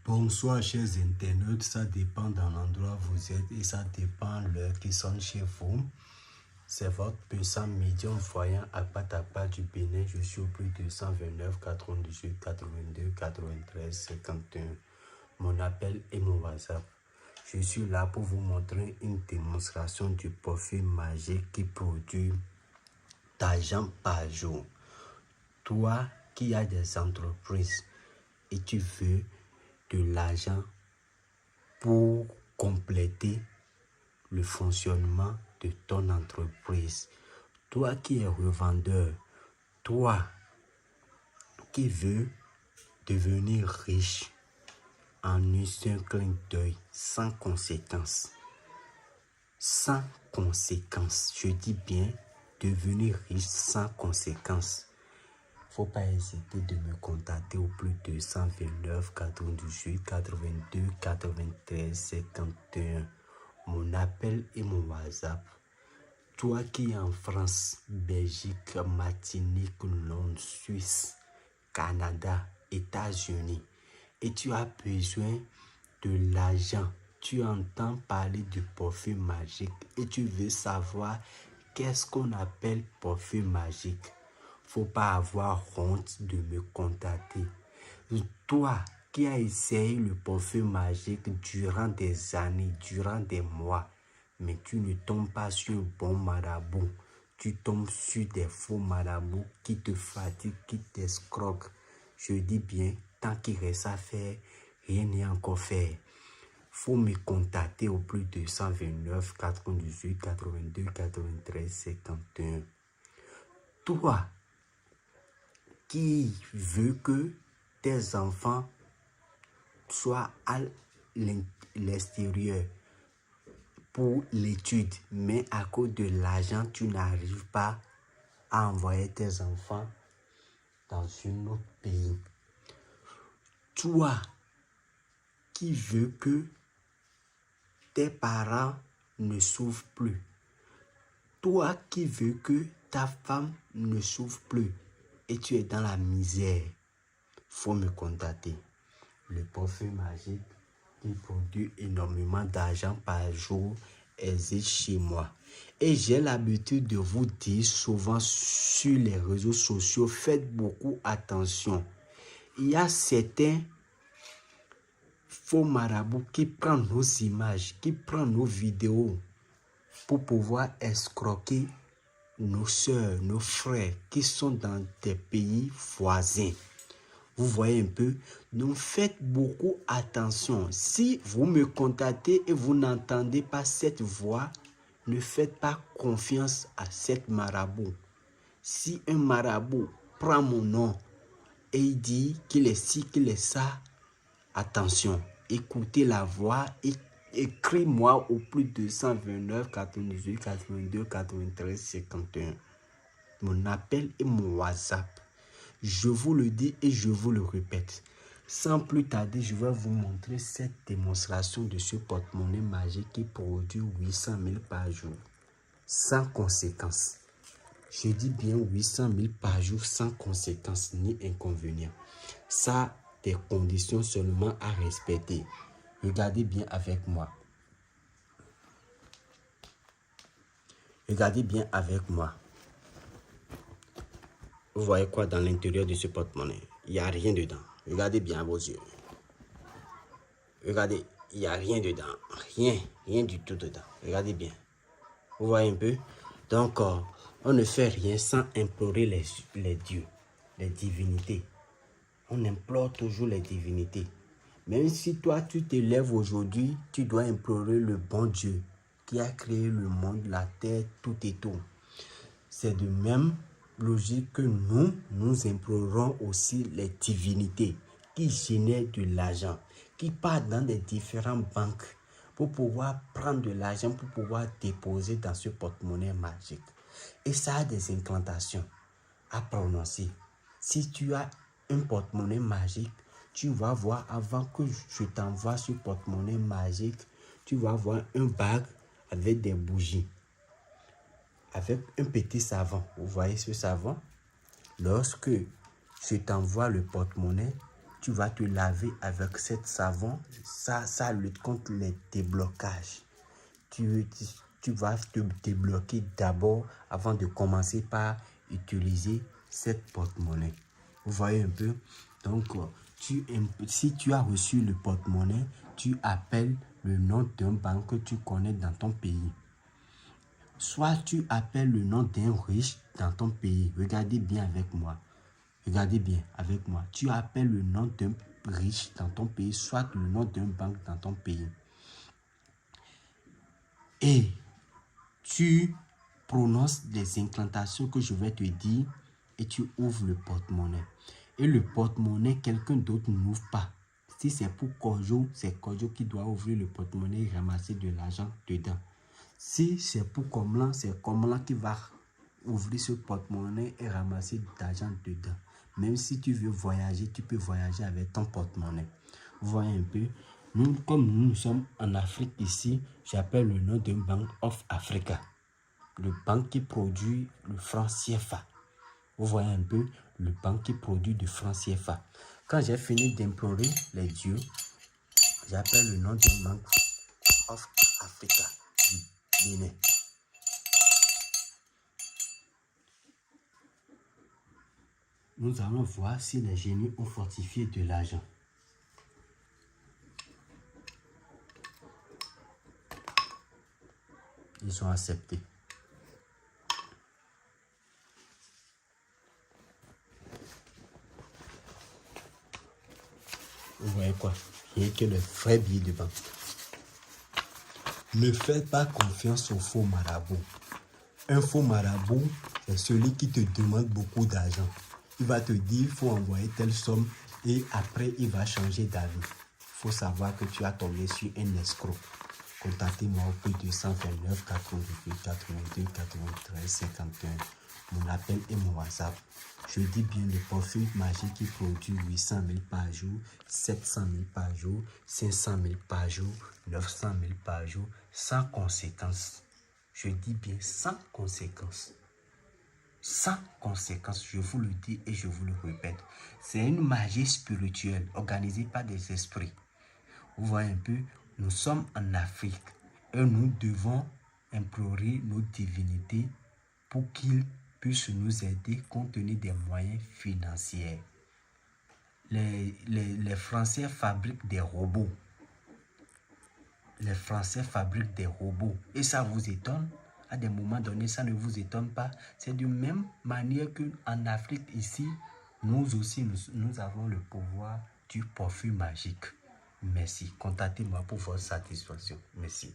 Bonsoir chers internautes, ça dépend de l'endroit où vous êtes et ça dépend de l'heure qui sonne chez vous. C'est votre puissant médium voyant Akpatapa du Bénin. Je suis au plus 229 98 82 93 51. Mon appel et mon WhatsApp. Je suis là pour vous montrer une démonstration du parfum magique qui produit d'argent par jour. Toi qui as des entreprises et tu veux de l'argent pour compléter le fonctionnement de ton entreprise. Toi qui es revendeur, toi qui veux devenir riche en un seul clin d'œil, sans conséquence. Sans conséquence, je dis bien devenir riche sans conséquence. Faut pas hésiter de me contacter au plus 229 98 82 93 51. Mon appel et mon WhatsApp. Toi qui es en France, Belgique, Martinique, Londres, Suisse, Canada, États-Unis et tu as besoin de l'argent, tu entends parler du parfum magique et tu veux savoir qu'est-ce qu'on appelle parfum magique. Faut pas avoir honte de me contacter. Toi qui as essayé le parfum magique durant des années, durant des mois, mais tu ne tombes pas sur un bon marabout. Tu tombes sur des faux marabouts qui te fatiguent, qui t'escroquent. Je dis bien, tant qu'il reste à faire, rien n'est encore fait. Faut me contacter au plus 229 98 82 93 51. Toi qui veux que tes enfants soient à l'extérieur pour l'étude, mais à cause de l'argent, tu n'arrives pas à envoyer tes enfants dans un autre pays. Toi qui veux que tes parents ne souffrent plus. Toi qui veux que ta femme ne souffre plus et tu es dans la misère, faut me contacter. Le parfum magique qui produit énormément d'argent par jour existe chez moi. Et j'ai l'habitude de vous dire souvent sur les réseaux sociaux, faites beaucoup attention. Il y a certains faux marabouts qui prennent nos images, qui prennent nos vidéos pour pouvoir escroquer nos soeurs, nos frères qui sont dans des pays voisins. Vous voyez un peu, donc faites beaucoup attention. Si vous me contactez et vous n'entendez pas cette voix, ne faites pas confiance à cette marabout. Si un marabout prend mon nom et il dit qu'il est ci, qu'il est ça, attention, écoutez la voix et écris-moi au plus 229 98 82 93 51. Mon appel et mon WhatsApp. Je vous le dis et je vous le répète. Sans plus tarder, je vais vous montrer cette démonstration de ce porte-monnaie magique qui produit 800 000 par jour. Sans conséquence. Je dis bien 800 000 par jour sans conséquence ni inconvénient. Ça a des conditions seulement à respecter. Regardez bien avec moi. Regardez bien avec moi. Vous voyez quoi dans l'intérieur de ce porte-monnaie? Il n'y a rien dedans. Regardez bien à vos yeux. Regardez, il n'y a rien dedans. Rien du tout dedans. Regardez bien. Vous voyez un peu? Donc, on ne fait rien sans implorer les dieux, les divinités. On implore toujours les divinités. Même si toi, tu te lèves aujourd'hui, tu dois implorer le bon Dieu qui a créé le monde, la terre, tout et tout. C'est de même logique que nous implorons aussi les divinités qui génèrent de l'argent, qui partent dans des différentes banques pour pouvoir prendre de l'argent, pour pouvoir déposer dans ce porte-monnaie magique. Et ça a des incantations à prononcer. Si tu as un porte-monnaie magique, tu vas voir avant que je t'envoie ce porte-monnaie magique, tu vas voir un bague avec des bougies. Avec un petit savon. Vous voyez ce savon? Lorsque je t'envoie le porte-monnaie, tu vas te laver avec cette savon. Ça lutte contre les déblocages. Tu vas te débloquer d'abord avant de commencer par utiliser cette porte-monnaie. Vous voyez un peu? Donc, si tu as reçu le porte-monnaie, tu appelles le nom d'un banque que tu connais dans ton pays. Soit tu appelles le nom d'un riche dans ton pays. Regardez bien avec moi. Regardez bien avec moi. Tu appelles le nom d'un riche dans ton pays, soit le nom d'un banque dans ton pays. Et tu prononces les incantations que je vais te dire et tu ouvres le porte-monnaie. Et le porte-monnaie, quelqu'un d'autre n'ouvre pas. Si c'est pour Kojo, c'est Kojo qui doit ouvrir le porte-monnaie et ramasser de l'argent dedans. Si c'est pour Komlan, c'est Komlan qui va ouvrir ce porte-monnaie et ramasser de l'argent dedans. Même si tu veux voyager, tu peux voyager avec ton porte-monnaie. Vous voyez un peu? Nous, comme nous sommes en Afrique ici, j'appelle le nom d'un Bank of Africa. Le banque qui produit le franc CFA. Vous voyez un peu? Le banque qui produit du franc CFA. Quand j'ai fini d'implorer les dieux, j'appelle le nom d'un Bank of Africa du Bénin. Nous allons voir si les génies ont fortifié de l'argent. Ils ont accepté. Vous voyez quoi? Il n'y a que le vrai billet de banque. Ne faites pas confiance aux faux marabouts. Un faux marabout, c'est celui qui te demande beaucoup d'argent. Il va te dire, il faut envoyer telle somme et après, il va changer d'avis. Il faut savoir que tu as tombé sur un escroc. Contactez-moi au plus 229 88 82 93 51. Mon appel et mon WhatsApp. Je dis bien le profil magique qui produit 800 000 par jour, 700 000 par jour, 500 000 par jour, 900 000 par jour, sans conséquence. Je dis bien sans conséquence. Sans conséquence, je vous le dis et je vous le répète. C'est une magie spirituelle organisée par des esprits. Vous voyez un peu, nous sommes en Afrique et nous devons implorer nos divinités pour qu'ils puissent nous aider compte tenu des moyens financiers. Les Français fabriquent des robots. Les Français fabriquent des robots. Et ça vous étonne? À des moments donnés, ça ne vous étonne pas. C'est de même manière qu'en Afrique, ici, nous aussi, nous avons le pouvoir du parfum magique. Merci. Contactez-moi pour votre satisfaction. Merci.